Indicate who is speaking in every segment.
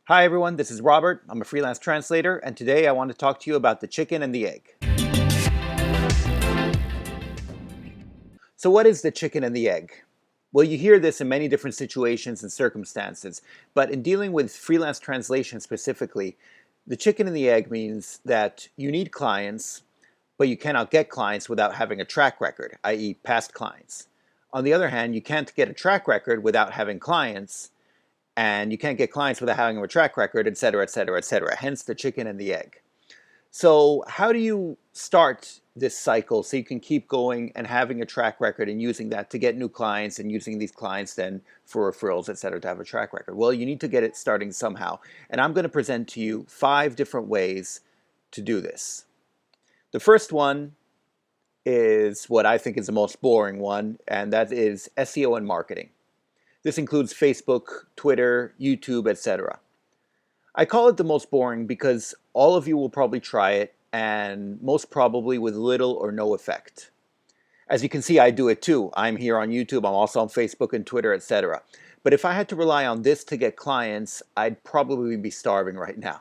Speaker 1: Hi everyone, this is Robert. I'm a freelance translator, and today I want to talk to you about the chicken and the egg. So what is the chicken and the egg? Well, you hear this in many different situations and circumstances, but in dealing with freelance translation specifically, the chicken and the egg means that you need clients, but you cannot get clients without having a track record, i.e. past clients. On the other hand, you can't get a track record without having clients, and you can't get clients without having a track record, etc., etc., etc. Hence the chicken and the egg. So how do you start this cycle so you can keep going and having a track record and using that to get new clients and using these clients then for referrals, etc., to have a track record? Well, you need to get it starting somehow. And I'm going to present to you 5 different ways to do this. The first one is what I think is the most boring one, and that is SEO and marketing. This includes Facebook, Twitter, YouTube, etc. I call it the most boring because all of you will probably try it, and most probably with little or no effect. As you can see, I do it too. I'm here on YouTube, I'm also on Facebook and Twitter, etc. But if I had to rely on this to get clients, I'd probably be starving right now.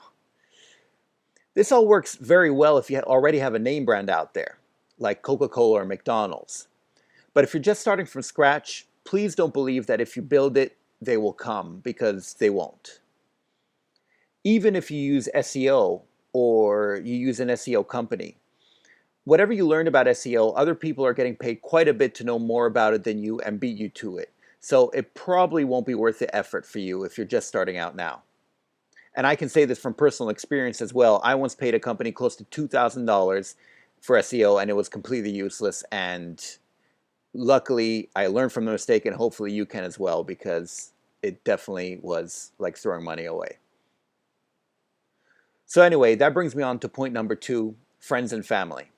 Speaker 1: This all works very well if you already have a name brand out there, like Coca-Cola or McDonald's. But if you're just starting from scratch, please don't believe that if you build it, they will come, because they won't. Even if you use SEO or you use an SEO company, whatever you learn about SEO, other people are getting paid quite a bit to know more about it than you and beat you to it. So it probably won't be worth the effort for you if you're just starting out now. And I can say this from personal experience as well. I once paid a company close to $2,000 for SEO, and it was completely useless. And luckily, I learned from the mistake, and hopefully you can as well, because it definitely was like throwing money away. So anyway, that brings me on to point number 2, friends and family.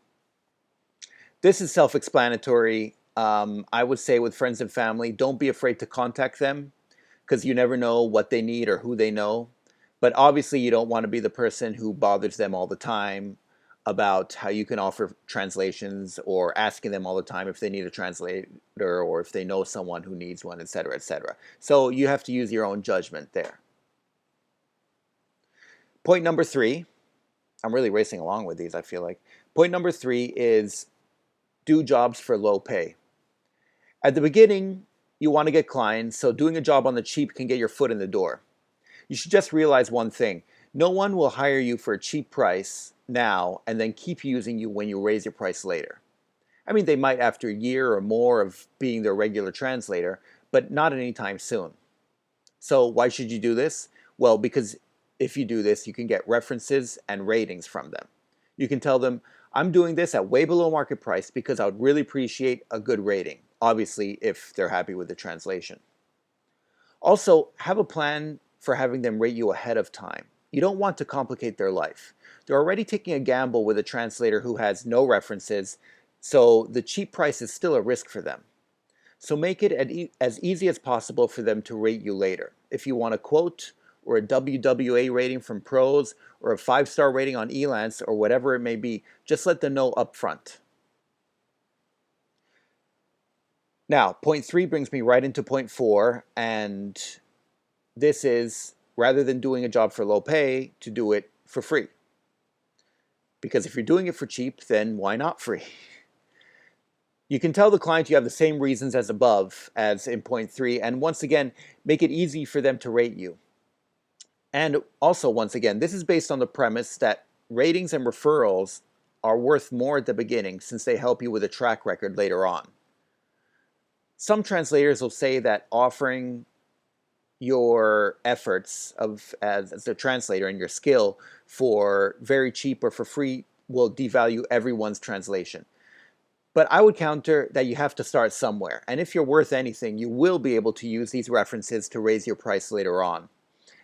Speaker 1: This is self-explanatory. I would say with friends and family, don't be afraid to contact them, because you never know what they need or who they know. But obviously, you don't want to be the person who bothers them all the time about how you can offer translations, or asking them all the time if they need a translator or if they know someone who needs one, etc., etc. So you have to use your own judgment there. Point number 3, I'm really racing along with these, I feel like. Point number 3 is do jobs for low pay. At the beginning, you want to get clients, so doing a job on the cheap can get your foot in the door. You should just realize one thing. No one will hire you for a cheap price now and then keep using you when you raise your price later. I mean, they might after a year or more of being their regular translator, but not anytime soon. So why should you do this? Well, because if you do this, you can get references and ratings from them. You can tell them, I'm doing this at way below market price because I would really appreciate a good rating, obviously if they're happy with the translation. Also, have a plan for having them rate you ahead of time. You don't want to complicate their life. They're already taking a gamble with a translator who has no references, so the cheap price is still a risk for them. So make it as easy as possible for them to rate you later. If you want a quote, or a WWA rating from pros, or a 5-star rating on Elance, or whatever it may be, just let them know up front. Now, point 3 brings me right into point 4, and this is, rather than doing a job for low pay, to do it for free. Because if you're doing it for cheap, then why not free? You can tell the client you have the same reasons as above, as in point 3, and once again, make it easy for them to rate you. And also, once again, this is based on the premise that ratings and referrals are worth more at the beginning, since they help you with a track record later on. Some translators will say that offering your efforts as a translator and your skill for very cheap or for free will devalue everyone's translation. But I would counter that you have to start somewhere. And if you're worth anything, you will be able to use these references to raise your price later on.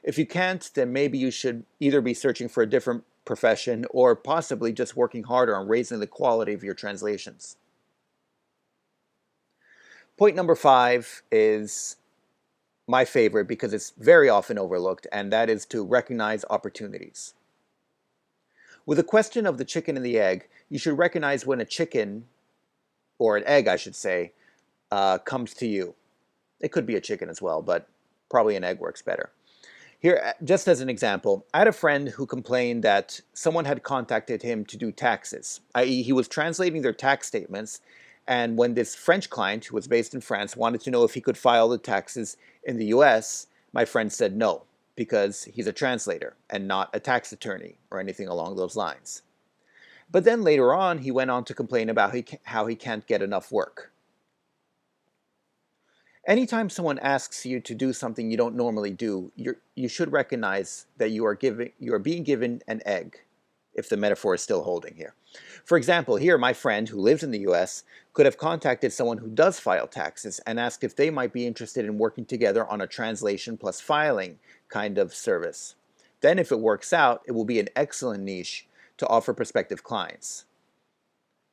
Speaker 1: If you can't, then maybe you should either be searching for a different profession or possibly just working harder on raising the quality of your translations. Point number 5 is my favorite because it's very often overlooked, and that is to recognize opportunities. With the question of the chicken and the egg, you should recognize when a chicken, or an egg I should say, comes to you. It could be a chicken as well, but probably an egg works better. Here, just as an example, I had a friend who complained that someone had contacted him to do taxes, i.e. he was translating their tax statements, and when this French client, who was based in France, wanted to know if he could file the taxes in the US, my friend said no, because he's a translator and not a tax attorney or anything along those lines. But then later on, he went on to complain about how he can't get enough work. Anytime someone asks you to do something you don't normally do, you should recognize that you are being given an egg, if the metaphor is still holding here. For example, here my friend who lives in the US could have contacted someone who does file taxes and asked if they might be interested in working together on a translation plus filing kind of service. Then if it works out, it will be an excellent niche to offer prospective clients.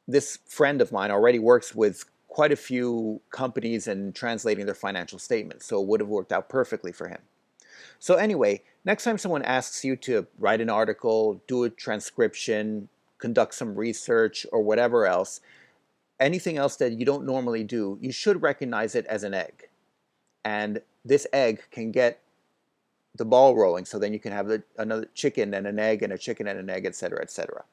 Speaker 1: This friend of mine already works with quite a few companies and translating their financial statements, so it would have worked out perfectly for him. So anyway, next time someone asks you to write an article, do a transcription, conduct some research, or whatever else, anything else that you don't normally do, you should recognize it as an egg. And this egg can get the ball rolling, so then you can have another chicken and an egg and a chicken and an egg, etc., etc.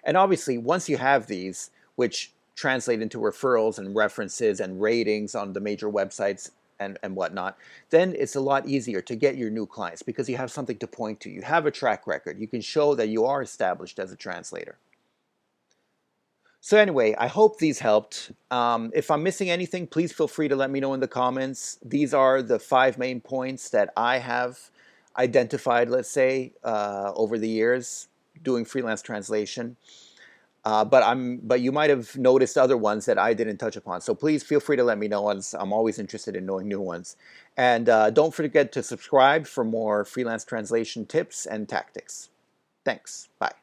Speaker 1: And obviously, once you have these, which translate into referrals and references and ratings on the major websites and whatnot, then it's a lot easier to get your new clients because you have something to point to. You have a track record. You can show that you are established as a translator. So anyway, I hope these helped. If I'm missing anything, please feel free to let me know in the comments. These are the 5 main points that I have identified, let's say, over the years doing freelance translation. But you might have noticed other ones that I didn't touch upon. So please feel free to let me know. I'm always interested in knowing new ones. And don't forget to subscribe for more freelance translation tips and tactics. Thanks. Bye.